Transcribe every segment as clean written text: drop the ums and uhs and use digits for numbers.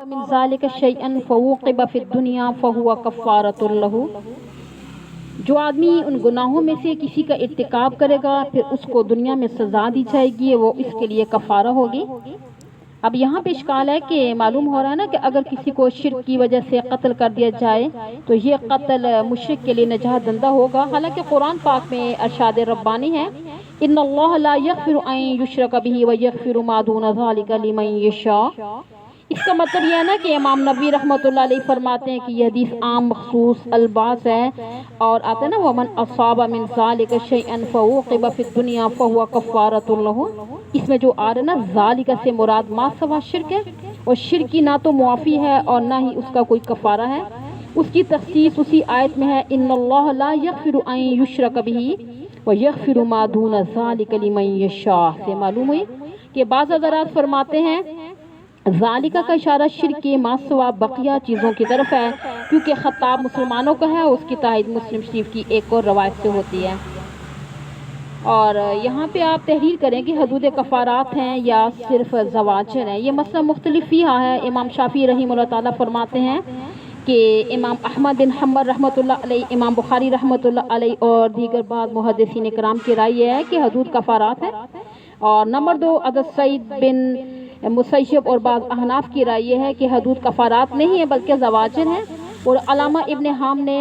من ذلك شيئا فوقب في الدنيا فهو كفارة له، جو آدمی ان گناہوں میں سے کسی کا ارتکاب کرے گا پھر اس کو دنیا میں سزا دی جائے گی، وہ اس کے لیے کفارہ ہوگی۔ اب یہاں پہ اشکال ہے کہ معلوم ہو رہا ہے نا کہ اگر کسی کو شرک کی وجہ سے قتل کر دیا جائے تو یہ قتل مشرک کے لیے نجات دندہ ہوگا، حالانکہ قرآن پاک میں ارشاد ربانی ہے ان اللہ لا یغفر ان یشرک بہ ویغفر ما دون ذلک لمن یشاء۔ اس کا مطلب یہ ہے نا کہ امام نبوی رحمۃ اللہ علیہ فرماتے ہیں کہ یہ حدیث عام مخصوص الباس ہے، اور آتا ہے نا ومن اصاب من ذلک شیئا فعوقب فی الدنیا فہو کفارۃ لہ، اس میں جو آ رہا ہے نا ذالک سے مراد ما سوا شرک ہے، اور شرک کی نہ تو معافی ہے اور نہ ہی اس کا کوئی کفارہ ہے۔ اس کی تخصیص اسی آیت میں ہے ان اللہ لا یغفر ان یشرک بہ ویغفر ما دون ذلک لمن یشاء، سے معلوم ہوئی کہ بعض حضرات فرماتے ہیں ذالکہ کا اشارہ شرک کے ما سوا بقیہ چیزوں کی طرف ہے، کیونکہ خطاب مسلمانوں کا ہے، اس کی تائید مسلم شریف کی ایک اور روایت سے ہوتی ہے۔ اور یہاں پہ آپ تحریر کریں کہ حدود کفارات ہیں یا صرف زواجر ہیں، یہ مسئلہ مختلف فیہا ہے۔ امام شافعی رحمہ اللہ تعالیٰ فرماتے ہیں کہ امام احمد بن حنبل رحمۃ اللہ علیہ، امام بخاری رحمۃ اللہ علیہ اور دیگر بعض محدثین کرام کی رائے یہ ہے کہ حدود کفارات ہے۔ اور نمبر 2 حضرت سعید بن مسیب اور بعض احناف کی رائے یہ ہے کہ حدود کفارات نہیں ہے بلکہ زواجر ہیں۔ اور علامہ ابن حام نے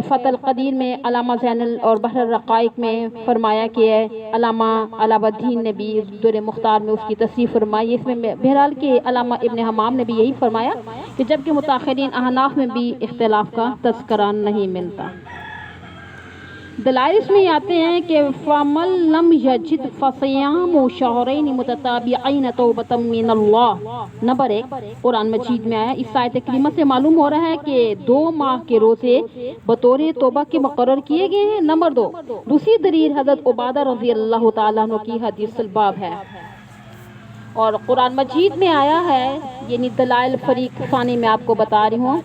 فتح القدیر میں، علامہ زین اور بحر الرقائق میں فرمایا کہ علامہ علاء الدین نے بھی در مختار میں اس کی تصریح فرمائی، اس میں بہرحال کہ علامہ ابن حمام نے بھی یہی فرمایا کہ جبکہ متاخرین احناف میں بھی اختلاف کا تذکرہ نہیں ملتا۔ دلائل اس میں آتے ہیں کہ فَمَن لَّمْ يَجِدْ فَصِيَامُ شَهْرَيْنِ مُتَتَابِعَيْنِ تَوْبَةً مِّنَ اللَّهِ۔ نمبر 1 قرآن مجید میں آیا، اس آیت کریمہ سے معلوم ہو رہا ہے کہ 2 ماہ کے روزے بطور توبہ کے مقرر کیے گئے ہیں۔ نمبر 2 دوسری دلیل حضرت عبادہ رضی اللہ تعالیٰ عنہ کی حدیث الباب ہے، اور قرآن مجید میں آیا ہے، یعنی دلائل فریق ثانی میں آپ کو بتا رہی ہوں،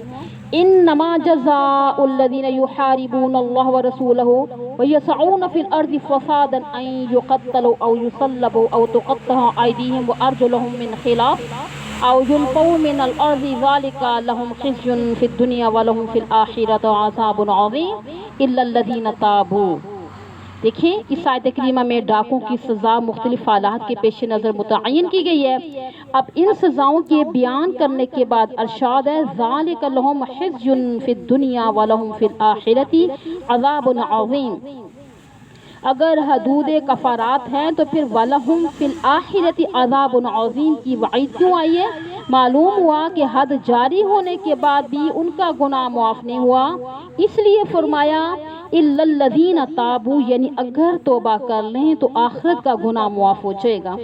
انما جزاء الذين يحاربون الله ورسوله ويسعون في الارض فسادا ان يقتلوا او يصلبوا او تقطع ايديهم وارجلهم من خلاف او ينفوا من الارض ذلك لهم خزي في الدنيا ولهم في الاخره عذاب عظيم الا الذين تابوا۔ دیکھیں اس آیت کریمہ میں ڈاکوں کی سزا مختلف حالات کے پیش نظر متعین کی گئی ہے۔ اب ان سزاؤں کے بیان کرنے کے بعد ارشاد ہے ذالک لہم خزی فی الدنیا ولہم فی الآخرۃ عذاب عظیم۔ اگر حدود کفارات ہیں تو پھر وَلَهُمْ فِي الْآخِرَةِ عَذَابٌ عَظِيمٌ کی وعید کیوں آئی ہے؟ معلوم ہوا کہ حد جاری ہونے کے بعد بھی ان کا گناہ معاف نہیں ہوا، اس لیے فرمایا إِلَّا الَّذِينَ تَابُوا، یعنی اگر توبہ کر لیں تو آخرت کا گناہ معاف ہو جائے گا۔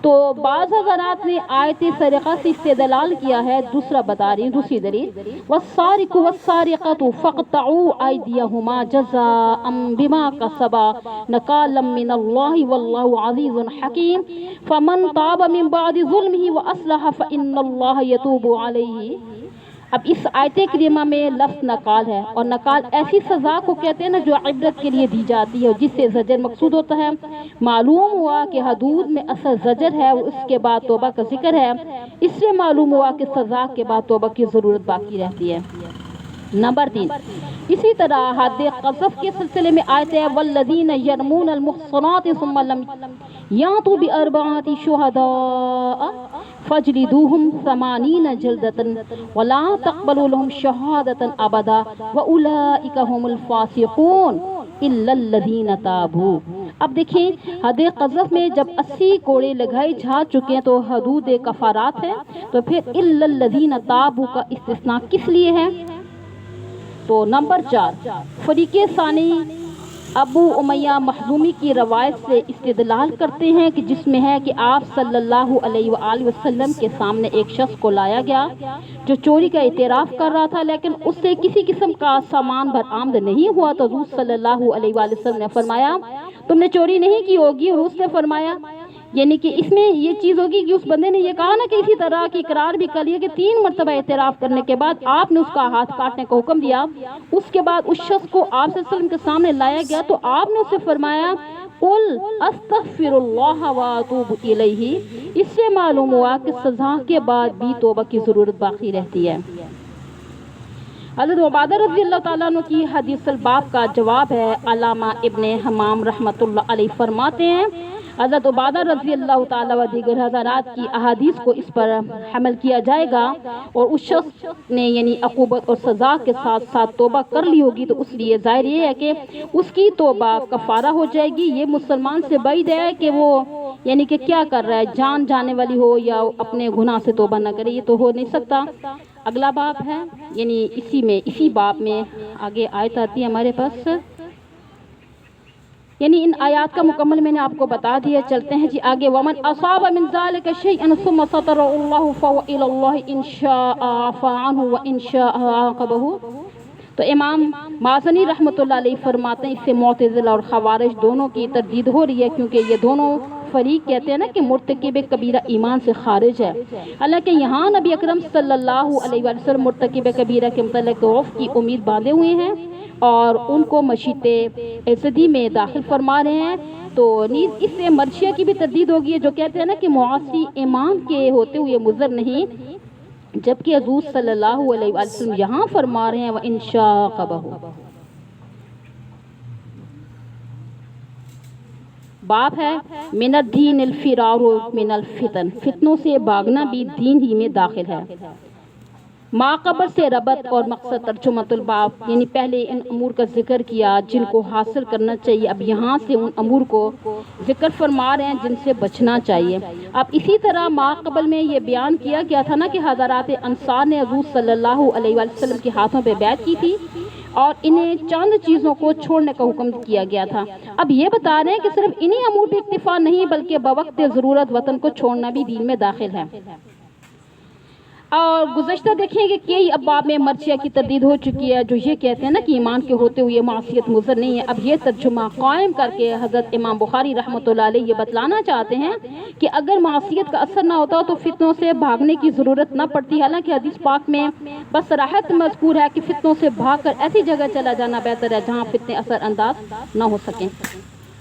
تو بعض حضرات نے آیت سرقہ سے استدلال کیا ہے، دوسرا بتا رہی دوسری دلیل وَالسَّارِقُ وَالسَّارِقَةُ فَاقْطَعُوا أَيْدِيَهُمَا جَزَاءً بِمَا كَسَبَا نَكَالًا مِّنَ اللَّهِ وَاللَّهُ عَزِيزٌ حَكِيمٌ فَمَن تَابَ مِن بَعْدِ ظُلْمِهِ وَأَصْلَحَ فَإِنَّ اللَّهَ يَتُوبُ عَلَيْهِ۔ اب اس آیت کریمہ میں لفظ نکال ہے، اور نکال ایسی سزا کو کہتے ہیں نا جو عبرت کے لیے دی جاتی ہے اور جس سے زجر مقصود ہوتا ہے۔ معلوم ہوا کہ حدود میں اصل زجر ہے اور اس کے بعد توبہ کا ذکر ہے، اس سے معلوم ہوا کہ سزا کے بعد توبہ کی ضرورت باقی رہتی ہے۔ نمبر 3 اسی طرح حد قذف کے سلسلے میں آیت ہے والذین یرمون المحصنات ثم لم یاتوا باربعۃ شہداء فاجلدوہم 80 جلدۃ ولا تقبلوا لهم شہادۃ ابدا واولئک هم الفاسقون الا الذین تابوا۔ اب دیکھیں حد قذف میں جب 80 کوڑے لگائے جا چکے ہیں تو حدود کفارات ہے، تو پھر الا الذین تابوا کا استثناء کس لیے ہے؟ تو نمبر 4 فریق ثانی ابو امیہ مخزومی کی روایت سے استدلال کرتے ہیں کہ جس میں ہے کہ آپ صلی اللہ علیہ وآلہ وسلم کے سامنے ایک شخص کو لایا گیا جو چوری کا اعتراف کر رہا تھا، لیکن اس سے کسی قسم کا سامان برآمد نہیں ہوا، تو حضور صلی اللہ علیہ وآلہ وسلم نے فرمایا تم نے چوری نہیں کی ہوگی، اور اس نے فرمایا یعنی کہ اس میں یہ چیز ہوگی کہ اس بندے نے یہ کہا نا کہ اسی طرح کی اقرار بھی کر لیا کہ 3 مرتبہ اعتراف کرنے کے بعد آپ نے اس کا ہاتھ کاٹنے کا حکم دیا۔ اس کے بعد اس شخص کو آپ صلی اللہ علیہ وسلم کے سامنے لایا گیا تو آپ نے اسے فرمایا قل استغفر اللہ واتوب الیہ، اس سے معلوم ہوا کہ سزا کے بعد بھی توبہ کی ضرورت باقی رہتی ہے۔ حضرت عبادہ رضی اللہ تعالیٰ عنہ کی حدیث الباب کا جواب ہے، علامہ ابن حمام رحمۃ اللہ علیہ فرماتے ہیں حضرت عبادہ رضی اللہ تعالیٰ و دیگر حضرات کی احادیث کو اس پر حمل کیا جائے گا، اور اس شخص نے یعنی عقوبت اور سزا کے ساتھ ساتھ توبہ کر لی ہوگی تو اس لیے ظاہر یہ ہے کہ اس کی توبہ کفارہ ہو جائے گی۔ یہ مسلمان سے بعید ہے کہ وہ یعنی کہ کیا کر رہا ہے، جان جانے والی ہو یا اپنے گناہ سے توبہ نہ کرے، یہ تو ہو نہیں سکتا۔ اگلا باب ہے، یعنی اسی باب میں آگے آیت آتی ہے ہمارے پاس، یعنی ان آیات کا مکمل میں نے آپ کو بتا دیا۔ چلتے ہیں جی آگے، وَمَنْ أَصَابَ مِنْ ذَلِكَ شَيْئًا ثُمَّ سَتَرَهُ اللَّهُ فَإِلَى اللَّهِ إِنْ شَاءَ عَفَا عَنْهُ وَإِنْ شَاءَ عَاقَبَهُ۔ تو امام مازنی رحمۃ اللہ علیہ فرماتے ہیں اس سے معتزلہ اور خوارج دونوں کی تردید ہو رہی ہے، کیونکہ یہ دونوں فریق کہتے ہیں نا کہ مرتکب کبیرہ ایمان سے خارج ہے، حالانکہ یہاں نبی اکرم صلی اللہ علیہ وسلم مرتکب کبیرہ کے متعلق عفو کی امید باندھے ہوئے ہیں اور ان کو مشیت عزدی میں داخل فرما رہے ہیں۔ تو نیز اس سے مرثیہ کی بھی تردید ہوگی جو کہتے ہیں نا کہ معاصی امام کے ہوتے ہوئے مضر نہیں، جبکہ حضور صلی اللہ علیہ وسلم یہاں فرما رہے ہیں وَإِنْ شَاقَبَهُ۔ باب ہے من الدین الفرار من الفتن، فتنوں سے بھاگنا بھی دین ہی میں داخل ہے۔ ماقبل سے ربط اور مقصد ترجمۃ الباب، یعنی پہلے ان امور کا ذکر کیا جن کو حاصل کرنا چاہیے، اب یہاں سے ان امور کو ذکر فرما رہے ہیں جن سے بچنا چاہیے۔ اب اسی طرح ماقبل میں یہ بیان کیا گیا تھا نا کہ حضرات انصار نے حضور صلی اللہ علیہ وسلم کے ہاتھوں پہ بیعت کی تھی اور انہیں چند چیزوں کو چھوڑنے کا حکم کیا گیا تھا۔ اب یہ بتا رہے ہیں کہ صرف انہی امور پہ اکتفا نہیں بلکہ بوقت ضرورت وطن کو چھوڑنا بھی دین میں داخل ہے۔ اور گزشتہ دیکھیں کہ کئی ابواب میں مرثیہ کی تردید ہو چکی ہے جو یہ کہتے ہیں نا کہ ایمان کے ہوتے ہوئے معصیت مضر نہیں ہے۔ اب یہ ترجمہ قائم کر کے حضرت امام بخاری رحمۃ اللہ علیہ یہ بتلانا چاہتے ہیں کہ اگر معصیت کا اثر نہ ہوتا تو فتنوں سے بھاگنے کی ضرورت نہ پڑتی، حالانکہ حدیث پاک میں بس صراحت مذکور ہے کہ فتنوں سے بھاگ کر ایسی جگہ چلا جانا بہتر ہے جہاں فتنے اثر انداز نہ ہو سکیں۔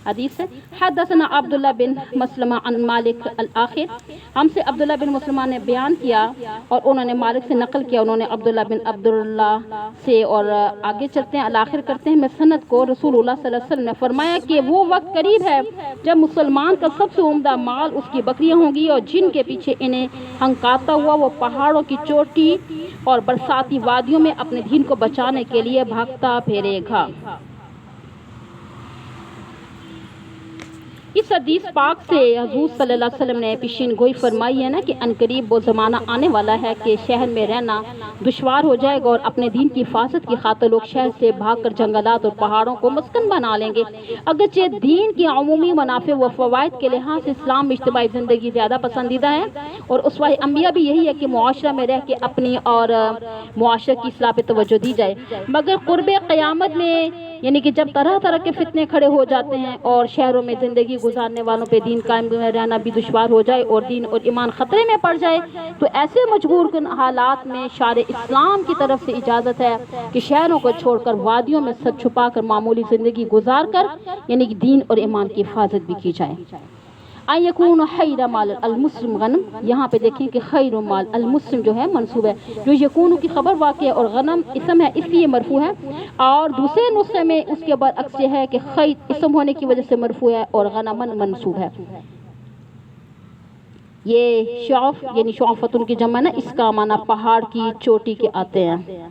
حدیث ہے، حدثنا عبداللہ بن مسلمہ عن مالک الآخر، ہم سے عبداللہ بن مسلمہ نے بیان کیا اور انہوں نے مالک سے نقل کیا، انہوں نے عبداللہ بن عبداللہ سے، اور آگے چلتے ہیں الآخر کرتے ہیں میں سند کو، رسول اللہ صلی اللہ علیہ وسلم نے فرمایا کہ وہ وقت قریب ہے جب مسلمان کا سب سے عمدہ مال اس کی بکریاں ہوں گی، اور جن کے پیچھے انہیں ہنکاتا ہوا وہ پہاڑوں کی چوٹی اور برساتی وادیوں میں اپنے دین کو بچانے کے لیے بھاگتا پھرے گا۔ اس حدیث پاک سے حضور صلی اللہ علیہ وسلم نے پیشین گوئی فرمائی ہے نا کہ عنقریب وہ زمانہ آنے والا ہے کہ شہر میں رہنا دشوار ہو جائے گا اور اپنے دین کی حفاظت کی خاطر لوگ شہر سے بھاگ کر جنگلات اور پہاڑوں کو مسکن بنا لیں گے۔ اگرچہ دین کی عمومی منافع و فوائد کے لحاظ سے اسلام میں اجتماعی زندگی زیادہ پسندیدہ ہے اور اسوہ انبیاء بھی یہی ہے کہ معاشرہ میں رہ کے اپنی اور معاشرے کی اصلاح پہ توجہ دی جائے، مگر قرب قیامت میں یعنی کہ جب طرح طرح کے فتنے کھڑے ہو جاتے ہیں اور شہروں میں زندگی گزارنے والوں پہ دین قائم رہنا بھی دشوار ہو جائے اور دین اور ایمان خطرے میں پڑ جائے، تو ایسے مجبور کن حالات میں شارع اسلام کی طرف سے اجازت ہے کہ شہروں کو چھوڑ کر وادیوں میں سر چھپا کر معمولی زندگی گزار کر یعنی کہ دین اور ایمان کی حفاظت بھی کی جائے۔ ان یکون خیر مال المسلم غنم، یہاں پہ دیکھیں کہ خیر مال المسلم جو ہے منصوب ہے، جو یکون کی خبر واقع ہے اور غنم اسم ہے اس لیے مرفوع ہے، اور دوسرے نسخے میں اس کے برعکس یہ ہے کہ خیر اسم ہونے کی وجہ سے مرفوع ہے اور غنمن منصوب ہے۔ یہ شعف یعنی شعفتن کی جمع نا، اس کا معنی پہاڑ کی چوٹی کے آتے ہیں،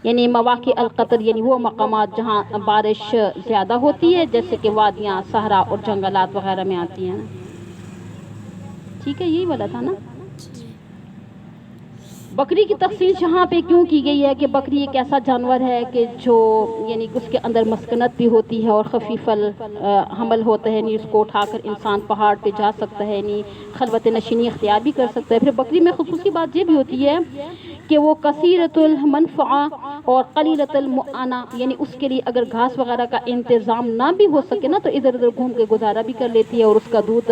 یعنی مواقع القطر یعنی وہ مقامات جہاں بارش زیادہ ہوتی ہے جیسے کہ وادیاں، صحرا اور جنگلات وغیرہ میں آتی ہیں۔ ٹھیک ہے، یہی والا تھا نا۔ بکری کی تفصیل یہاں پہ کیوں کی گئی ہے کہ بکری ایک ایسا جانور ہے کہ جو یعنی اس کے اندر مسکنت بھی ہوتی ہے اور خفیف الحمل ہوتا ہے، یعنی اس کو اٹھا کر انسان پہاڑ پہ جا سکتا ہے، یعنی خلوت نشینی اختیار بھی کر سکتا ہے۔ پھر بکری میں خصوصی بات یہ بھی ہوتی ہے کہ وہ کثیرۃ المنفعہ اور قلیلۃ المعانہ، یعنی اس کے لیے اگر گھاس وغیرہ کا انتظام نہ بھی ہو سکے نا تو ادھر ادھر گھوم کے گزارا بھی کر لیتی ہے، اور اس کا دودھ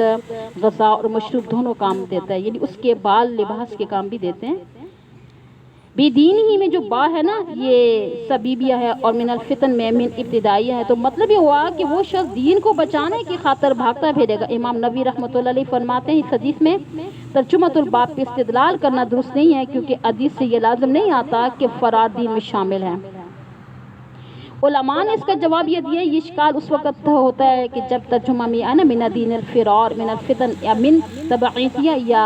غذا اور مشروب دونوں کام دیتا ہے، یعنی اس کے بال لباس کے کام بھی دیتے ہیں۔ بے دین ہی میں جو با ہے نا یہ سبیبیہ ہے، اور من الفتن میں من ابتدائیہ ہے، تو مطلب یہ ہوا کہ وہ شخص دین کو بچانے کی خاطر بھاگتا پھرے گا۔ امام نووی رحمۃ اللہ علیہ فرماتے ہیں اس حدیث میں ترجمۃ الباب پہ استدلال کرنا درست نہیں ہے، کیونکہ حدیث سے یہ لازم نہیں آتا کہ فرار دین میں شامل ہے۔ علماء نے اس کا جواب یہ دیا، یہ اشکال اس وقت ہوتا ہے کہ جب ترجمہ میں آنا من دین الفرار من الفتن یا من تبعیضیہ یا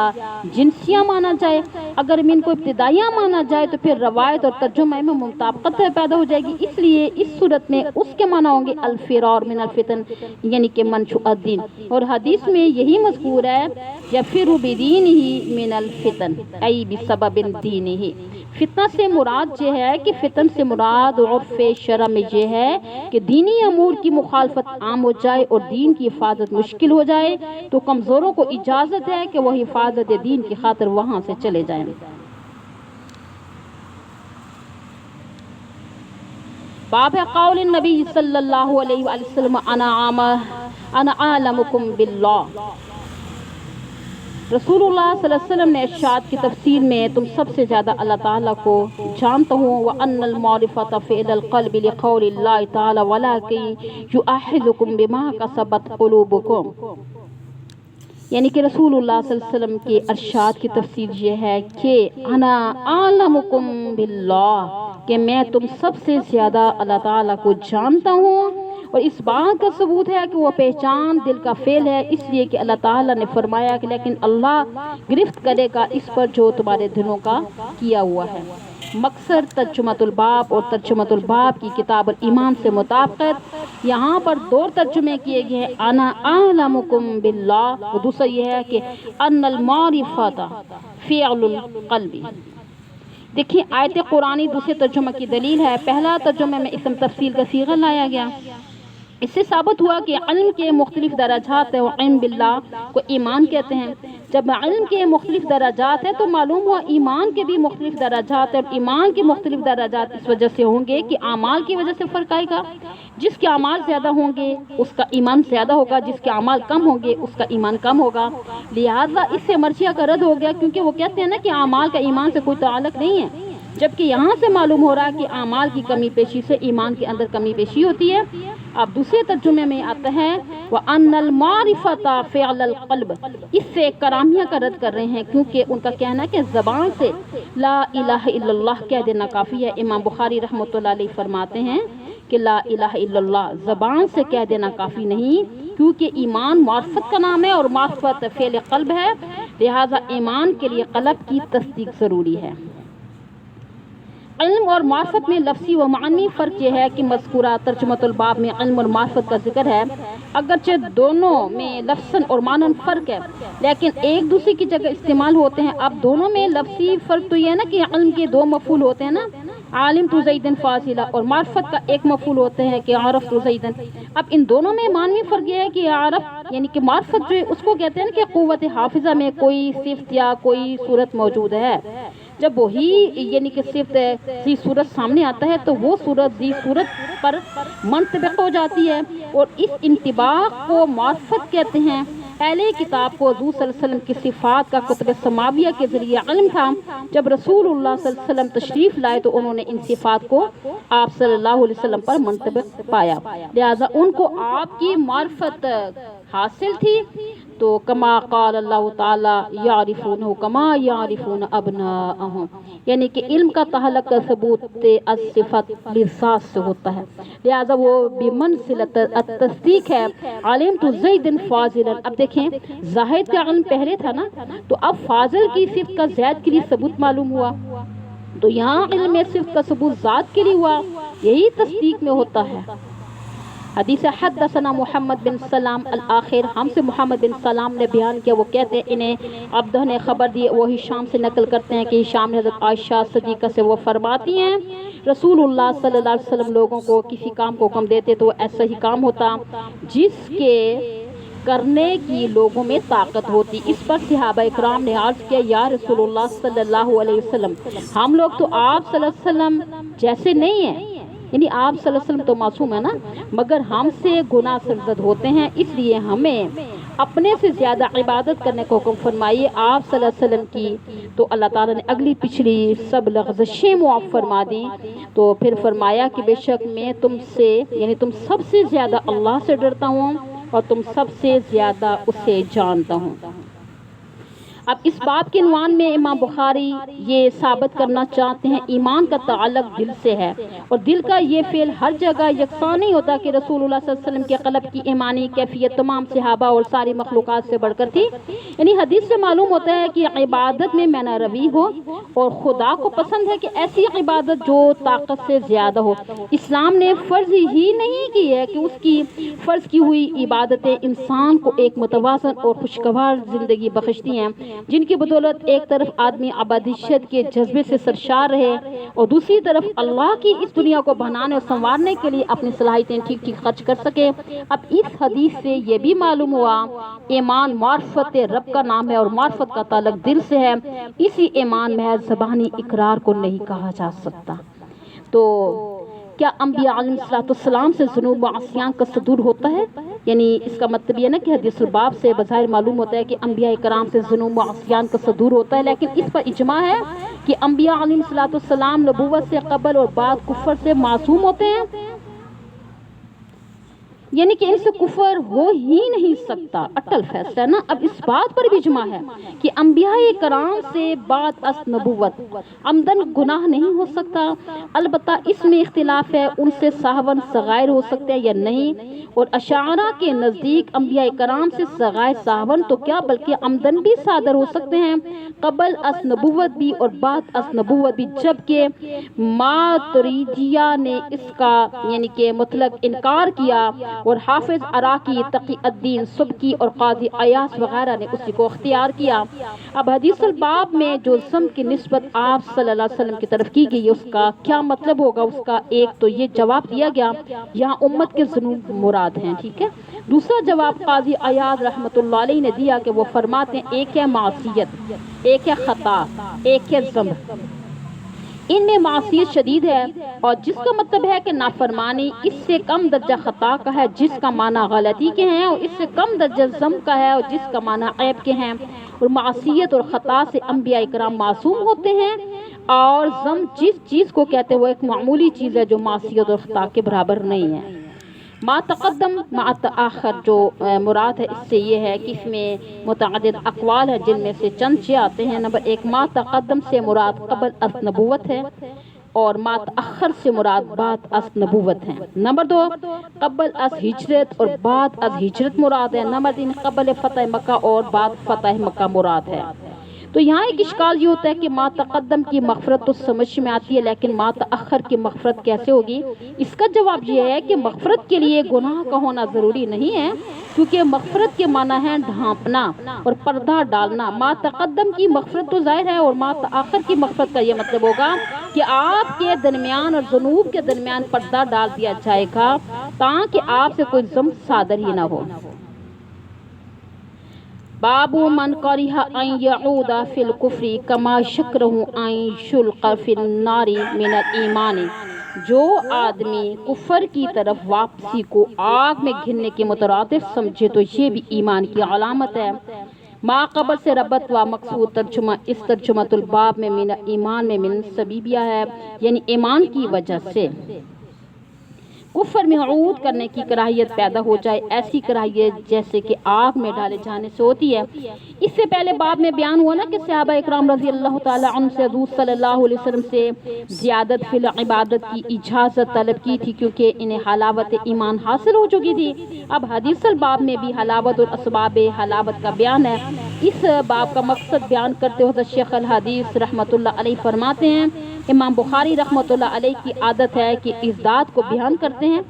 جنسیہ مانا جائے، اگر من کو ابتدائیہ مانا جائے تو پھر روایت اور ترجمہ میں مطابقت پیدا ہو جائے گی، اس لیے اس صورت میں اس کے معنی ہوں گے الفرار من الفتن یعنی کہ منشوء الدین، اور حدیث میں یہی مذکور ہے یفر بدینہ من الفتن ای بسبب دینہ۔ فتنہ سے مراد یہ ہے کہ فتن سے مراد عرف شرع میں یہ ہے کہ دینی امور کی مخالفت عام ہو جائے اور دین کی حفاظت مشکل ہو جائے تو کمزوروں کو اجازت ہے کہ وہ حفاظت دین کی خاطر وہاں سے چلے جائیں۔ باب ہے قول النبی صلی اللہ علیہ وآلہ وسلم انا عالمکم باللہ۔ رسول اللہ صلی اللہ علیہ وسلم نے ارشاد کی تفسیر میں تم سب سے زیادہ اللہ تعالیٰ کو جانتا ہوں، وَأَنَّ الْمَعْرِفَةَ فِعْلَ الْقَلْبِ لِقَوْلِ اللَّهِ تَعَالَى وَلَكِنْ يُؤَاخِذُكُم بِمَا كَسَبَتْ قُلُوبُكُم، یعنی کہ رسول اللہ صلی اللہ علیہ وسلم کے ارشاد کی تفسیر یہ ہے کہ انا عالمکم باللہ، کہ میں تم سب سے زیادہ اللہ تعالیٰ کو جانتا ہوں، اور اس بات کا ثبوت ہے کہ وہ پہچان دل کا فعل ہے، اس لیے کہ اللہ تعالیٰ نے فرمایا کہ لیکن اللہ گرفت کرے گا اس پر جو تمہارے دلوں کا کیا ہوا ہے۔ مقصد ترجمۃ الباب اور ترجمۃ الباب کی کتاب الایمان سے مطابقت، یہاں پر دو ترجمے کیے گئے ہیں، انا اعلمکم باللہ، اور دوسرا یہ ہے کہ ان المعرفۃ فعل القلب۔ دیکھیں آیت قرآنی دوسرے ترجمہ کی دلیل ہے، پہلا ترجمہ میں اسم تفصیل کا صیغہ لایا گیا، اس سے ثابت ہوا کہ علم کے مختلف درجات ہیں، علم باللہ کو ایمان کہتے ہیں۔ جب علم کے مختلف درجات ہیں تو معلوم ہوا ایمان کے بھی مختلف درجات ہیں، اور ایمان کے مختلف درجات اس وجہ سے ہوں گے کہ اعمال کی وجہ سے فرق آئے گا، جس کے اعمال زیادہ ہوں گے اس کا ایمان زیادہ ہوگا، جس کے اعمال کم ہوں گے اس کا ایمان کم ہوگا۔ لہٰذا اس سے مرجیہ کا رد ہو گیا، کیونکہ وہ کہتے ہیں نا کہ اعمال کا ایمان سے کوئی تعلق نہیں ہے، جبکہ یہاں سے معلوم ہو رہا ہے کہ اعمال کی کمی پیشی سے ایمان کے اندر کمی پیشی ہوتی ہے۔ اب دوسرے ترجمے میں آتا ہے وَأَنَّ الْمَعْرِفَةَ فِعْلَ الْقَلْبِ، اس سے کرامیہ کا رد کر رہے ہیں، کیونکہ ان کا کہنا ہے کہ زبان سے لا الہ الا اللہ کہہ دینا کافی ہے۔ امام بخاری رحمۃ اللہ علیہ فرماتے ہیں کہ لا الہ الا اللہ زبان سے کہہ دینا کافی نہیں، کیونکہ ایمان معرفت کا نام ہے اور معرفت فعل قلب ہے، لہذا ایمان کے لیے قلب کی تصدیق ضروری ہے۔ علم اور معرفت میں لفظی و معنی فرق یہ ہے کہ مذکورہ ترجمۃ الباب میں علم اور معرفت کا ذکر ہے، اگرچہ دونوں میں لفظاً اور معناً فرق ہے لیکن ایک دوسرے کی جگہ استعمال ہوتے ہیں۔ اب دونوں میں لفظی فرق تو یہ ہے نا کہ علم کے دو مفعول ہوتے ہیں نا، عالم تو زیدن فاضلہ، اور معرفت کا ایک مفعول ہوتے ہیں کہ عرف تو زیدن۔ اب ان دونوں میں معنوی فرق یہ ہے کہ عرف یعنی کہ معرفت جو ہے اس کو کہتے ہیں کہ قوت حافظہ میں کوئی صفت یا کوئی صورت موجود ہے، جب وہی یعنی کہ صفت ذی صورت سامنے آتا ہے تو وہ صورت ذی صورت پر منطبق ہو جاتی ہے، اور اس انطباق کو معرفت کہتے ہیں۔ پہلے کتاب کو حضور صلی اللہ علیہ وسلم کی صفات کا کتب سماویہ کے ذریعے علم تھا، جب رسول اللہ صلی اللہ علیہ وسلم تشریف لائے تو انہوں نے ان صفات کو آپ صلی اللہ علیہ وسلم پر منطبق پایا، لہذا ان کو آپ کی معرفت حاصل تھی۔ تو کما قال اللہ تعالی یعرفونہ کما یعرفون ابناءہم، یعنی کہ علم کا تعلق کا ثبوت الصفت للذات سے ہوتا ہے، لہذا وہ بمنزلۃ التصدیق ہے۔ علمت زیدن فاضلا، اب دیکھیں زاہد کا علم پہلے تھا نا، تو اب فاضل کی صفت کا زید کے لیے ثبوت معلوم ہوا، تو یہاں علم میں صفت کا ثبوت ذات کے لیے ہوا، یہی تصدیق میں ہوتا ہے۔ حدیث حدثنا محمد بن سلام الآخر، ہم سے محمد بن سلام نے بیان کیا، وہ کہتے ہیں انہیں عبدہ نے خبر دی، وہ ہشام سے نقل کرتے ہیں کہ ہشام نے حضرت عائشہ صدیقہ سے وہ فرماتی ہیں رسول اللہ صلی اللہ علیہ وسلم لوگوں کو کسی کام کو حکم دیتے تو وہ ایسا ہی کام ہوتا جس کے کرنے کی لوگوں میں طاقت ہوتی۔ اس پر صحابہ اکرام نے عرض کیا یا رسول اللہ صلی اللہ علیہ وسلم، ہم لوگ تو آپ صلی اللہ علیہ وسلم جیسے نہیں ہیں، یعنی آپ صلی اللہ علیہ وسلم تو معصوم ہے نا، مگر ہم سے گناہ سرزد ہوتے ہیں، اس لیے ہمیں اپنے سے زیادہ عبادت کرنے کو حکم فرمائیے آپ صلی اللہ علیہ وسلم کی، تو اللہ تعالیٰ نے اگلی پچھلی سب لغزشیں معاف فرما دیں۔ تو پھر فرمایا کہ بے شک میں تم سے یعنی تم سب سے زیادہ اللہ سے ڈرتا ہوں اور تم سب سے زیادہ اسے جانتا ہوں۔ اب اس باب کے عنوان میں امام بخاری یہ ثابت کرنا چاہتے ہیں ایمان کا تعلق دل سے ہے، اور دل کا یہ فعل ہر جگہ یکساں نہیں ہوتا کہ رسول اللہ صلی اللہ علیہ وسلم کے قلب کی ایمانی کیفیت تمام صحابہ اور ساری مخلوقات سے بڑھ کر تھی۔ یعنی حدیث سے معلوم ہوتا ہے کہ عبادت میں معنی روی ہو، اور خدا کو پسند ہے کہ ایسی عبادت جو طاقت سے زیادہ ہو۔ اسلام نے فرض ہی نہیں کی ہے کہ اس کی فرض کی ہوئی عبادتیں انسان کو ایک متوازن اور خوشگوار زندگی بخشتی ہیں، جن کی بدولت ایک طرف آدمی عبادیت کے جذبے سے سرشار رہے اور دوسری طرف اللہ کی اس دنیا کو بنانے اور سنوارنے کے لیے اپنی صلاحیتیں ٹھیک ٹھیک خرچ کر سکے۔ اب اس حدیث سے یہ بھی معلوم ہوا ایمان معرفت رب کا نام ہے اور معرفت کا تعلق دل سے ہے، اسی ایمان محض زبانی اقرار کو نہیں کہا جا سکتا۔ تو کیا انبیاء علیہ السلام سے ذنوب و عصیان کا صدور ہوتا ہے؟ یعنی اس کا مطلب یہ نا کہ حدیث الباب سے بظاہر معلوم ہوتا ہے کہ انبیاء کرام سے ذنوب و عصیان کا صدور ہوتا ہے، لیکن اس پر اجماع ہے کہ انبیاء علیہ السلام نبوت سے قبل اور بعد کفر سے معصوم ہوتے ہیں، یعنی کہ ان سے کفر ہو ہی نہیں سکتا، اٹل فیصلہ ہے نا۔ اب اس بات پر بھی اجماع ہے کہ انبیاء کرام سے بعد از نبوت عمدن گناہ نہیں ہو سکتا، البتہ اس میں اختلاف ہے ان سے سہون صغائر ہو سکتے ہیں یا نہیں، اور اشاعرہ کے نزدیک انبیاء کرام سے صغائر سہون تو کیا بلکہ عمدن بھی صادر ہو سکتے ہیں، قبل از نبوت بھی اور بعد از نبوت بھی، جبکہ ماتریدیہ نے اس کا یعنی کہ مطلق انکار کیا، اور حافظ عراقی، تقی الدین سبکی اور قاضی عیاض وغیرہ نے اسی کو اختیار کیا۔ اب حدیث الباب میں جو ذم کی نسبت آپ صلی اللہ علیہ وسلم کی طرف کی گئی اس کا کیا مطلب ہوگا؟ اس کا ایک تو یہ جواب دیا گیا یہاں امت کے ذنوب مراد ہیں، ٹھیک ہے۔ دوسرا جواب قاضی عیاض رحمۃ اللہ علیہ نے دیا کہ وہ فرماتے ہیں ایک ہے معصیت، ایک ہے خطا، ایک ہے ذنب، ان میں معصیت شدید ہے، اور جس کا مطلب ہے کہ نافرمانی اس سے کم درجہ خطا کا ہے جس کا معنی غلطی کے ہیں، اور اس سے کم درجہ ذنب کا ہے اور جس کا معنی عیب کے ہیں، اور معصیت اور خطا سے انبیاء کرام معصوم ہوتے ہیں، اور ذنب جس چیز کو کہتے ہیں وہ ایک معمولی چیز ہے جو معصیت اور خطا کے برابر نہیں ہے۔ ما تقدم ما تاخر جو مراد ہے اس سے یہ ہے کہ اس میں متعدد اقوال ہیں جن میں سے چند چھ آتے ہیں۔ نمبر ایک، ما تقدم سے مراد قبل از نبوت ہے، اور ما تاخر سے مراد بعد از نبوت ہے۔ نمبر دو، قبل از ہجرت اور بعد از ہجرت مراد ہے۔ نمبر تین، قبل فتح مکہ اور بعد فتح مکہ مراد ہے۔ تو یہاں ایک اشکال یہ ہوتا ہے کہ ما تقدم کی مغفرت تو سمجھ میں آتی ہے، لیکن ما تاخر کی مغفرت کیسے ہوگی؟ اس کا جواب یہ ہے کہ مغفرت کے لیے گناہ کا ہونا ضروری نہیں ہے، کیونکہ مغفرت کے معنی ہے ڈھانپنا اور پردہ ڈالنا۔ ما تقدم کی مغفرت تو ظاہر ہے، اور ما تاخر کی مغفرت کا یہ مطلب ہوگا کہ آپ کے درمیان اور ذنوب کے درمیان پردہ ڈال دیا جائے گا تاکہ آپ سے کوئی ذنب صادر ہی نہ ہو۔ باب من کرہ ان یعود فی الکفر کما شکرہ ان یلق فی النار من الایمان، جو آدمی کفر کی طرف واپسی کو آگ میں گرنے کے مترادف سمجھے تو یہ بھی ایمان کی علامت ہے۔ ما قبل سے ربط و مقصود ترجمہ اس ترجمۃ الباب میں من ایمان میں من سبیبیہ ہے، یعنی ایمان کی وجہ سے کفر میں عود کرنے کی کراہیت پیدا ہو جائے، ایسی کراہیت جیسے کہ آگ میں ڈالے جانے سے ہوتی ہے۔ اس سے پہلے باب میں بیان ہوا نا کہ صحابہ اکرام رضی اللہ تعالی عنہ سے حضور صلی اللہ علیہ وسلم سے زیادت فی العبادت کی اجازت طلب کی تھی کیونکہ انہیں حلاوت ایمان حاصل ہو چکی تھی۔ اب حدیث الباب میں بھی حلاوت اور اسباب حلاوت کا بیان ہے۔ اس باب کا مقصد بیان کرتے ہوئے شیخ الحدیث رحمۃ اللہ علیہ فرماتے ہیں امام بخاری رحمۃ اللہ علیہ کی عادت ہے کہ ازداد کو بیان کرتے ہیں،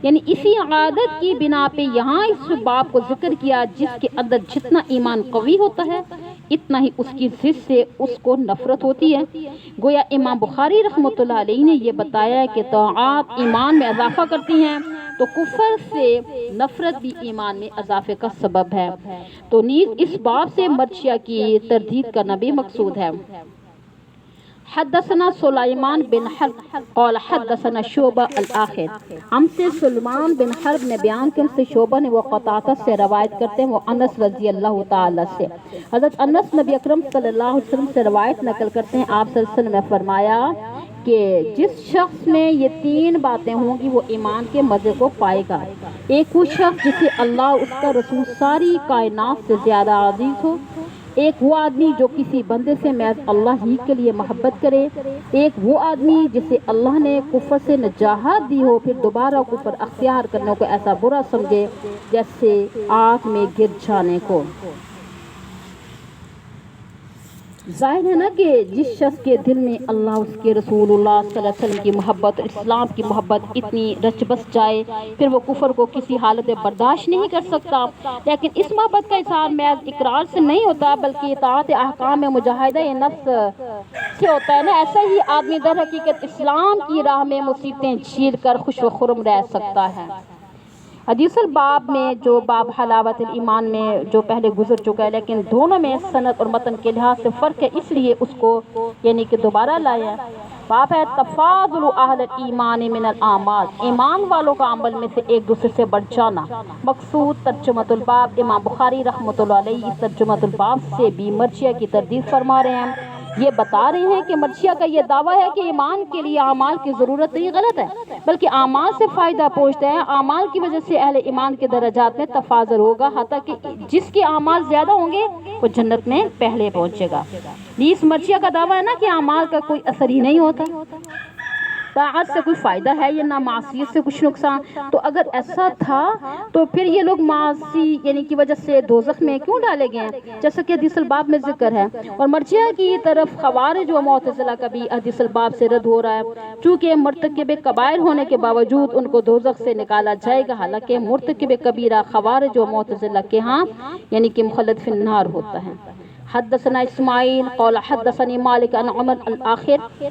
یعنی اسی عادت کی بنا پہ یہاں اس باب کو ذکر کیا جس کے اندر جتنا ایمان قوی ہوتا ہے اتنا ہی اس کی ضد سے اس کو نفرت ہوتی ہے۔ گویا امام بخاری رحمۃ اللہ علیہ نے یہ بتایا کہ طاعات ایمان میں اضافہ کرتی ہیں تو کفر سے نفرت بھی ایمان میں اضافے کا سبب ہے، تو نیز اس باب سے مرثیہ کی تردید کرنا بھی مقصود ہے۔ حدثنا سلیمان بن حرب قال حدثنا شعبہ الآخر، ہم سے سلیمان بن حرب نے بیان کیا، ہم سے شعبہ نے، وہ قتادہ سے روایت کرتے ہیں، وہ انس رضی اللہ تعالی سے، حضرت انس نبی اکرم صلی اللہ علیہ وسلم سے روایت نقل کرتے ہیں، آپ صلی اللہ علیہ وسلم نے فرمایا کہ جس شخص میں یہ تین باتیں ہوں گی وہ ایمان کے مزے کو پائے گا۔ ایک وہ شخص جسے اللہ اس کا رسول ساری کائنات سے زیادہ عزیز ہو، ایک وہ آدمی جو کسی بندے سے محض اللہ ہی کے لیے محبت کرے، ایک وہ آدمی جسے اللہ نے کفر سے نجات دی ہو پھر دوبارہ کفر اختیار کرنے کو ایسا برا سمجھے جیسے آگ میں گر جانے کو۔ ظاہر ہے نا کہ جس شخص کے دل میں اللہ اس کے رسول اللہ صلی اللہ علیہ وسلم کی محبت اور اسلام کی محبت اتنی رچ بس جائے پھر وہ کفر کو کسی حالت میں برداشت نہیں کر سکتا، لیکن اس محبت کا اظہار محض اقرار سے نہیں ہوتا بلکہ اطاعت احکام مجاہدہ نفس سے ہوتا ہے نا، ایسا ہی آدمی در حقیقت اسلام کی راہ میں مصیبتیں جھیل کر خوش و خرم رہ سکتا ہے۔ حدیث الباب میں جو باب حلاوت الایمان میں جو پہلے گزر چکا ہے، لیکن دونوں میں سند اور متن کے لحاظ سے فرق ہے، اس لیے اس کو یعنی کہ دوبارہ لایا ہے۔ باب ہے تفاضل اہل الایمان من الاعمال، ایمان والوں کا عمل میں سے ایک دوسرے سے بڑھ جانا۔ مقصود ترجمۃ الباب، امام بخاری رحمۃ اللہ علیہ اس ترجمۃ الباب سے بھی مرثیہ کی تردید فرما رہے ہیں، یہ بتا رہے ہیں کہ مرثیہ کا یہ دعویٰ ہے کہ ایمان کے لیے اعمال کی ضرورت نہیں، غلط ہے، بلکہ اعمال سے فائدہ پہنچتا ہے، اعمال کی وجہ سے اہل ایمان کے درجات میں تفاضل ہوگا، حتیٰ کہ جس کے اعمال زیادہ ہوں گے وہ جنت میں پہلے پہنچے گا۔ اس مرثیہ کا دعویٰ ہے نا کہ اعمال کا کوئی اثر ہی نہیں ہوتا، طاعت سے کوئی فائدہ ہے یا نہ معصیت سے کچھ نقصان، تو اگر ایسا تھا تو پھر یہ لوگ معاصی یعنی کی وجہ سے دوزخ میں کیوں ڈالے گئے ہیں، جیسا کہ حدیث الباب میں ذکر ہے۔ اور مرجئہ کی طرف خوارج و معتزلہ کا بھی حدیث الباب سے رد ہو رہا ہے، چونکہ مرتکب کبائر ہونے کے باوجود ان کو دوزخ سے نکالا جائے گا، حالانکہ مرتکب کبیرہ خوارج و معتزلہ کے ہاں یعنی کہ مخلد فی النار ہوتا ہے۔ حدثنا اسماعیل قال حدثني مالک عن عمر الآخر،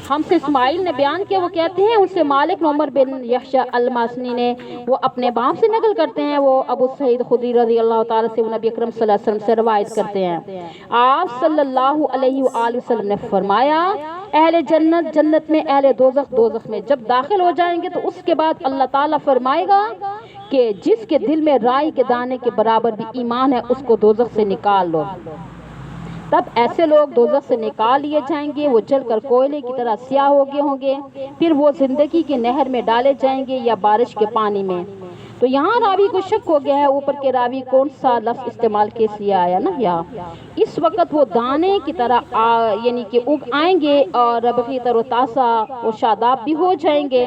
ہم سے اسماعیل نے بیان کیا، وہ کہتے ہیں ان سے مالک عمر بن یحییٰ المازنی نے، وہ اپنے باپ سے نقل کرتے ہیں، وہ ابو سعید خدری رضی اللہ تعالیٰ سے، وہ نبی اکرم صلی اللہ علیہ وسلم سے روایت کرتے ہیں، آپ صلی اللہ علیہ وآلہ وسلم نے فرمایا اہل جنت جنت میں، اہل دوزخ دوزخ میں، جب داخل ہو جائیں گے تو اس کے بعد اللہ تعالیٰ فرمائے گا کہ جس کے دل میں رائی کے دانے کے برابر بھی ایمان ہے اس کو دوزخ سے نکال لو۔ تب ایسے لوگ دوزخ سے نکال لیے جائیں گے، وہ جل کر کوئلے کی طرح سیاہ ہو گئے ہوں گے، پھر وہ زندگی کی نہر میں ڈالے جائیں گے یا بارش کے پانی میں۔ تو یہاں راوی کو شک ہو گیا ہے اوپر کے راوی کون سا لفظ استعمال کیس لیا آیا نا، یا اس وقت وہ دانے کی طرح یعنی کہ اگ آئیں گے اور ربقی تر و تازہ اور شاداب بھی ہو جائیں گے،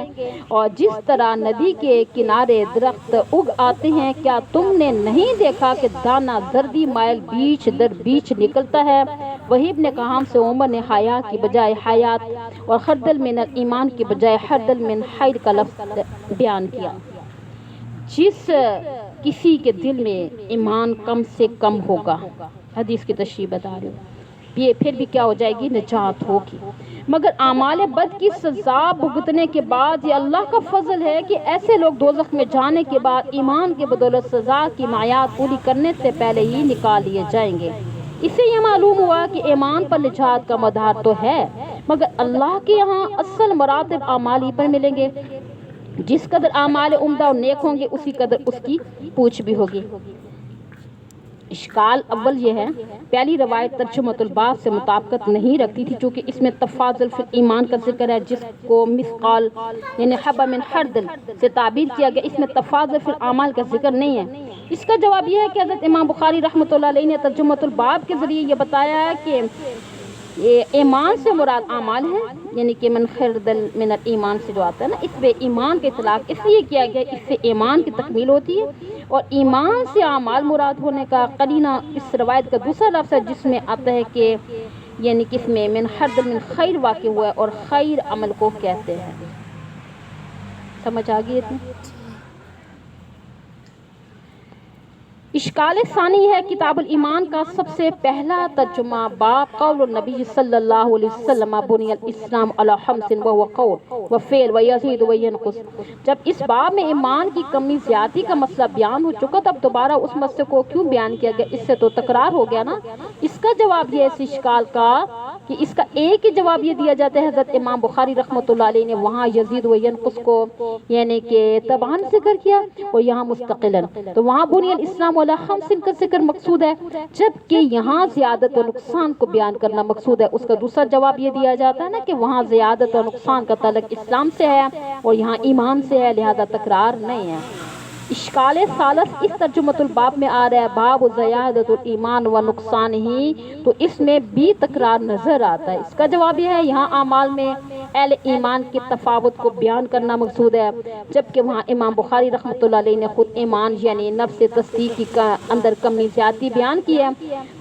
اور جس طرح ندی کے کنارے درخت اگ آتے ہیں، کیا تم نے نہیں دیکھا کہ دانہ زردی مائل بیچ در بیچ نکلتا ہے؟ وہیب نے کہا ہم سے عمر نے حیا کی بجائے حیات اور خردل من ایمان کی بجائے خردل من خیر کا لفظ بیان کیا۔ جس کسی کے دل میں ایمان کم سے کم ہوگا، حدیث کی تشریح بتا رہی ہوں، یہ پھر بھی کیا ہو جائے گی، نجات ہوگی، مگر اعمال بد کی سزا بھگتنے کے بعد یہ اللہ کا فضل ہے کہ ایسے لوگ دوزخ میں جانے کے بعد ایمان کے بدولت سزا کی معیاد پوری کرنے سے پہلے ہی نکال لیے جائیں گے۔ اس سے یہ معلوم ہوا کہ ایمان پر نجات کا مدار تو ہے، مگر اللہ کے یہاں اصل مراتب اعمال ہی پر ملیں گے، جس قدر اعمال عمدہ اور نیک ہوں گے اسی قدر اس کی پوچھ بھی ہوگی۔ اشکال اول یہ ہے، پہلی روایت ترجمۃ الباب سے مطابقت نہیں رکھتی تھی، چونکہ اس میں تفاضل فی ایمان کا ذکر ہے، جس کو مثقال یعنی حبہ من خردل سے تعبیر کیا گیا، اس میں تفاضل فی اعمال کا ذکر نہیں ہے۔ اس کا جواب یہ ہے کہ حضرت امام بخاری رحمۃ اللہ علیہ نے ترجمۃ الباب کے ذریعے یہ بتایا ہے کہ ایمان سے مراد اعمال ہے، یعنی کہ من خردل من ایمان سے جو آتا ہے نا، اس پہ ایمان کا اطلاق اس لیے کیا گیا، اس سے ایمان کی تکمیل ہوتی ہے، اور ایمان سے اعمال مراد ہونے کا قرینہ اس روایت کا دوسرا لفظ ہے جس میں آتا ہے کہ یعنی کہ اس میں من خردل من خیر واقع ہوا ہے، اور خیر عمل کو کہتے ہیں۔ سمجھ آ گئی اتنی؟ اشکال ثانی ہے کتاب الایمان کا سب سے پہلا ترجمہ باب قول النبی صلی اللہ علیہ وسلم بنی الاسلام علی خمس وهو قول وفعل ويزيد وينقص۔ جب اس باب میں ایمان کی کمی زیادتی کا مسئلہ بیان ہو چکا تب دوبارہ اس مسئلے کو کیوں بیان کیا گیا، اس سے تو تکرار ہو گیا نا۔ اس کا جواب یہ ہے اس اشکال کا کہ اس کا ایک ہی جواب یہ دیا جاتا ہے، حضرت امام بخاری رحمۃ اللہ علیہ نے وہاں یزید و ینقص کو یعنی کہ تبعاً ذکر کیا اور یہاں مستقلاً، تو وہاں بنی الاسلام علی خمس کا ذکر مقصود ہے، جبکہ یہاں زیادت و نقصان کو بیان کرنا مقصود ہے۔ اس کا دوسرا جواب یہ دیا جاتا ہے نا کہ وہاں زیادت و نقصان کا تعلق اسلام سے ہے اور یہاں ایمان سے ہے، لہذا تکرار نہیں ہے۔ اشکال ثالث اس ترجمۃ الباب میں آ رہا ہے باب زیادت الایمان و نقصان ہی، تو اس میں بھی تکرار نظر آتا ہے۔ اس کا جواب یہ ہے یہاں اعمال میں اہل ایمان کے تفاوت کو بیان کرنا مقصود ہے، جبکہ وہاں امام بخاری رحمۃ اللہ علیہ نے خود ایمان یعنی نفس تصدیق کی اندر کمی زیادتی بیان کی ہے۔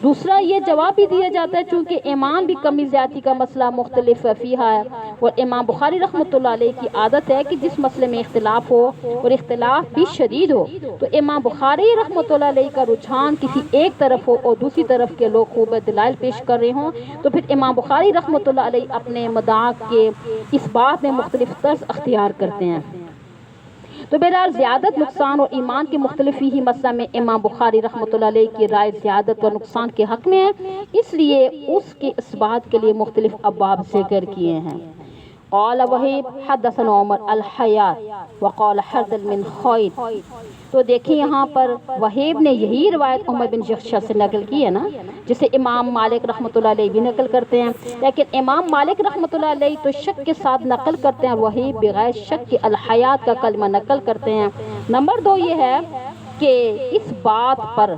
دوسرا یہ جواب بھی دیا جاتا ہے چونکہ ایمان بھی کمی زیادتی کا مسئلہ مختلف فیہا ہے، اور امام بخاری رحمۃ اللہ علیہ کی عادت ہے کہ جس مسئلے میں اختلاف ہو اور اختلاف بھی شدید ہو تو امام بخاری رحمۃ اللہ علیہ کا رجحان کسی ایک طرف ہو اور دوسری طرف کے لوگ خوب دلائل پیش کر رہے ہوں تو پھر امام بخاری رحمۃ اللہ علیہ اپنے مدعا کے اس بات میں مختلف طرز اختیار کرتے ہیں۔ تو بہرحال زیادت نقصان اور ایمان کے مختلف ہی مسئلہ میں امام بخاری رحمۃ اللہ علیہ کی رائے زیادت و نقصان کے حق میں ہے، اس لیے اس کے اس بات کے لیے مختلف ابواب ذکر کیے ہیں۔ قال وہیب حدثنا عمر الحیات وقال حرزل من خیل، تو دیکھیں یہاں پر وہیب نے یہی روایت عمر بن جخشہ سے نقل کی ہے نا، جسے امام مالک رحمۃ اللہ علیہ بھی نقل کرتے ہیں، لیکن امام مالک رحمۃ اللہ علیہ تو شک کے ساتھ نقل کرتے ہیں، وہیب بغیر شک کے الحیات کا کلمہ نقل کرتے ہیں۔ نمبر 2 یہ ہے کہ اس بات پر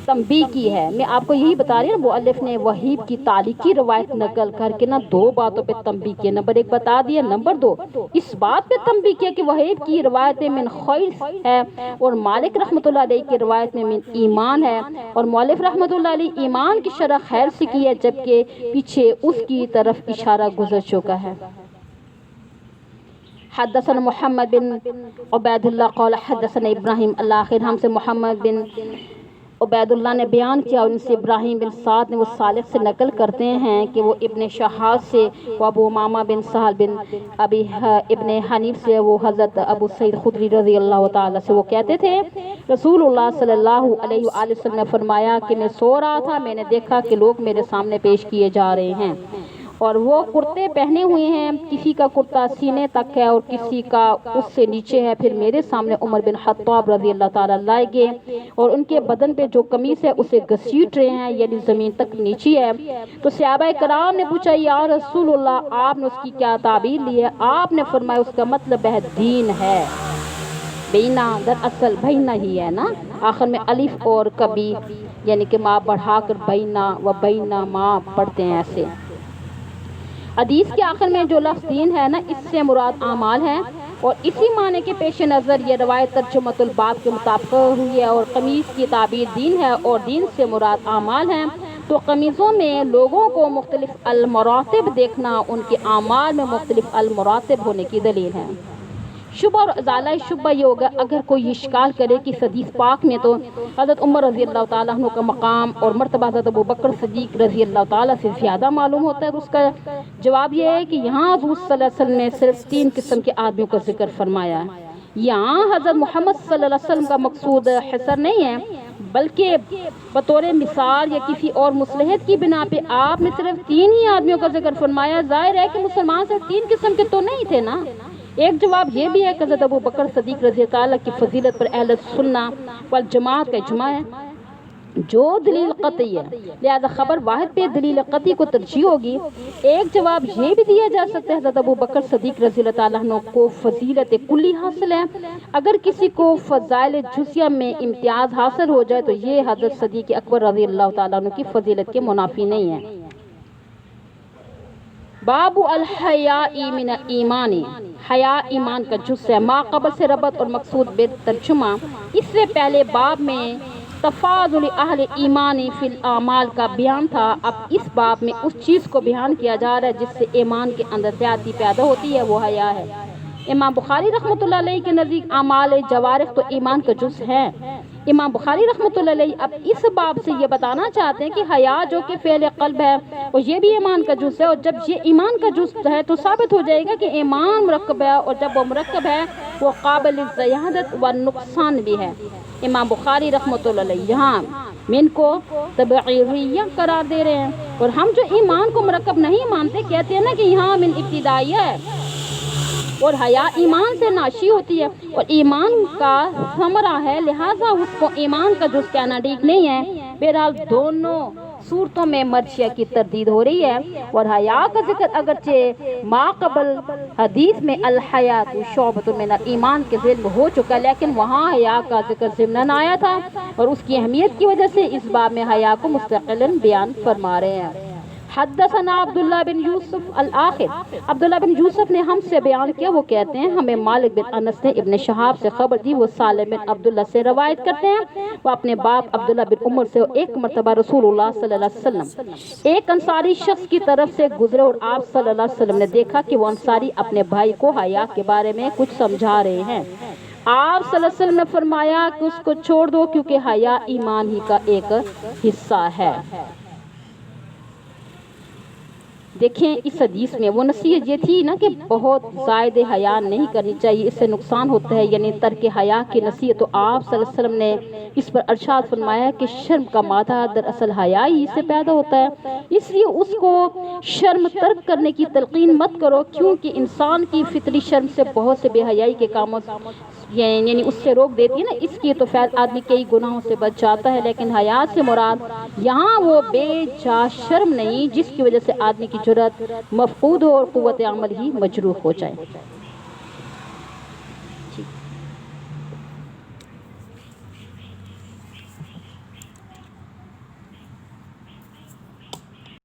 تنبیہ کی ہے، میں آپ کو یہی بتا رہی ہوں، مؤلف نے وہیب کی تعلیقی روایت نقل کر کے 2 باتوں پہ تنبیہ کیا۔ نمبر 1 بتا دیا، نمبر 2 اس بات پہ تنبیہ کیا کہ وہیب کی روایت من خیل ہے اور مالک رحمۃ اللہ علیہ کی روایت میں من ایمان ہے، اور مؤلف رحمۃ اللہ علیہ ایمان کی شرح خیر سے کی ہے، جبکہ پیچھے اس کی طرف اشارہ گزر چکا ہے۔ حدثنا محمد بن عبید اللہ قال حدثنا ابراہیم الآخر، ہم سے محمد بن عبید اللہ نے بیان کیا، ان سے ابراہیم بن سعد نے وہ صالح سے نقل کرتے ہیں کہ وہ ابن شہاب سے، وہ ابو امامہ بن سہل بن ابی ابن حنیف سے، وہ حضرت ابو سعید خدری رضی اللہ تعالیٰ سے، وہ کہتے تھے رسول اللہ صلی اللہ علیہ وآلہ وسلم نے فرمایا کہ میں سو رہا تھا، میں نے دیکھا کہ لوگ میرے سامنے پیش کیے جا رہے ہیں اور وہ کرتے پہنے ہوئے ہیں، کسی کا کرتا سینے تک ہے اور کسی کا اس سے نیچے ہے، پھر میرے سامنے عمر بن خطاب رضی اللہ تعالیٰ لائے گئے اور ان کے بدن پہ جو قمیص ہے اسے گھسیٹ رہے ہیں، یعنی زمین تک نیچی ہے۔ تو صحابہ کرام نے پوچھا یا رسول اللہ آپ نے اس کی کیا تعبیر لی ہے؟ آپ نے فرمایا اس کا مطلب ہے دین ہے۔ بینا دراصل بھینا ہی ہے نا، آخر میں الف اور کبھی یعنی کہ ماں بڑھا کر بینا و بینا ماں پڑھتے ہیں ایسے۔ حدیث کے آخر میں جو لفظ دین ہے نا، اس سے مراد اعمال ہے، اور اسی معنی کے پیش نظر یہ روایت ترجمۃ الباب کے مطابق ہوئی ہے، اور قمیص کی تعبیر دین ہے اور دین سے مراد اعمال ہیں، تو قمیصوں میں لوگوں کو مختلف المراتب دیکھنا ان کے اعمال میں مختلف المراتب ہونے کی دلیل ہے۔ شبہ اور ازالہ شبہ یہ ہوگا اگر کوئی اشکال کرے کہ حدیث پاک میں تو حضرت عمر رضی اللہ تعالیٰ عنہ کا مقام اور مرتبہ حضرت ابو بکر صدیق رضی اللہ تعالیٰ سے زیادہ معلوم ہوتا ہے، تو اس کا جواب یہ ہے کہ یہاں حضور صلی اللہ علیہ وسلم نے صرف 3 قسم کے آدمیوں کا ذکر فرمایا ہے۔ یہاں حضرت محمد صلی اللہ علیہ وسلم کا مقصود حصر نہیں ہے، بلکہ بطور مثال یا کسی اور مصلحت کی بنا پہ آپ نے صرف 3 ہی آدمیوں کا ذکر فرمایا۔ ظاہر ہے کہ مسلمان صرف 3 قسم کے تو نہیں تھے نا۔ ایک جواب یہ بھی ہے کہ حضرت ابو بکر صدیق رضی اللہ تعالیٰ کی فضیلت پر اہل سنہ والجماعت کا اجماع ہے، جو دلیل قطعی ہے، لہذا خبر واحد پہ دلیل قطعی کو ترجیح ہوگی۔ ایک جواب یہ بھی دیا جا سکتا ہے حضرت ابو بکر صدیق رضی اللہ تعالیٰ عنہ کو فضیلت کلی حاصل ہے، اگر کسی کو فضائل جزیہ میں امتیاز حاصل ہو جائے تو یہ حضرت صدیق اکبر رضی اللہ تعالیٰ عنہ کی فضیلت کے منافی نہیں ہے۔ باب الحیاء من ایمان، حیا ایمان کا جز ہے، ما قبل سے ربط اور مقصود بے ترجمہ۔ اس سے پہلے باب میں تفاضل اہل ایمانی فی الاعمال کا بیان تھا، اب اس باب میں اس چیز کو بیان کیا جا رہا ہے جس سے ایمان کے اندر زیادتی پیدا ہوتی ہے، وہ حیا ہے۔ امام بخاری رحمۃ اللہ علیہ کے نزدیک اعمال جوارح تو ایمان کا جز ہے۔ امام بخاری رحمۃ اللہ علیہ اب اس باب سے یہ بتانا چاہتے ہیں کہ حیا جو کہ فعل قلب ہے اور یہ بھی ایمان کا جز ہے، اور جب یہ ایمان کا جز ہے تو ثابت ہو جائے گا کہ ایمان مرکب ہے، اور جب وہ مرکب ہے وہ قابل زیادت و نقصان بھی ہے۔ امام بخاری رحمۃ اللہ یہاں من کو تبعیضیہ قرار دے رہے ہیں، اور ہم جو ایمان کو مرکب نہیں مانتے کہتے ہیں نا کہ یہاں من ابتدائیہ ہے، اور حیا ایمان سے ناشی ہوتی ہے اور ایمان کا ثمرہ ہے، لہٰذا اس کو ایمان کا جز کہنا ٹھیک نہیں ہے۔ بہرحال دونوں صورتوں میں مرثیہ کی تردید ہو رہی ہے، اور حیا کا ذکر اگرچہ ما قبل حدیث میں الحیات شعبۃ من الایمان کے ذیل میں ہو چکا، لیکن وہاں حیا کا ذکر ضمناً آیا تھا، اور اس کی اہمیت کی وجہ سے اس باب میں حیا کو مستقلاً بیان فرما رہے ہیں۔ حدثنا عبداللہ بن یوسف الآخر، عبداللہ بن یوسف نے ہم سے بیان کیا، وہ کہتے ہیں ہمیں مالک بن انس نے ابن شہاب سے خبر دی، وہ سالم بن عبداللہ سے روایت کرتے ہیں، وہ اپنے باپ عبداللہ بن عمر سے ایک مرتبہ رسول اللہ صلی اللہ علیہ وسلم ایک انصاری شخص کی طرف سے گزرے، اور آپ صلی اللہ علیہ وسلم نے دیکھا کہ وہ انصاری اپنے بھائی کو حیا کے بارے میں کچھ سمجھا رہے ہیں۔ آپ صلی اللہ علیہ وسلم نے فرمایا کہ اس کو چھوڑ دو، کیونکہ حیا ایمان ہی کا ایک حصہ ہے۔ دیکھیں اس حدیث میں وہ نصیحت یہ تھی نا کہ بہت زائد حیا نہیں کرنی چاہیے، اس سے نقصان ہوتا ہے، یعنی ترک حیا کی نصیحت۔ تو آپ صلی اللہ علیہ وسلم نے اس پر ارشاد فرمایا کہ شرم کا مادہ دراصل حیا ہی سے پیدا ہوتا ہے، اس لیے اس کو شرم ترک کرنے کی تلقین مت کرو، کیونکہ انسان کی فطری شرم سے بہت سے بے حیائی کے کاموں یعنی اس سے روک دیتی ہے نا، اس کی تو فیض آدمی کئی گناہوں سے بچ جاتا ہے، لیکن حیا سے مراد یہاں وہ بے جا شرم نہیں جس کی وجہ سے آدمی کی جرات مفقود ہو اور قوت عمل ہی مجروح ہو جائے۔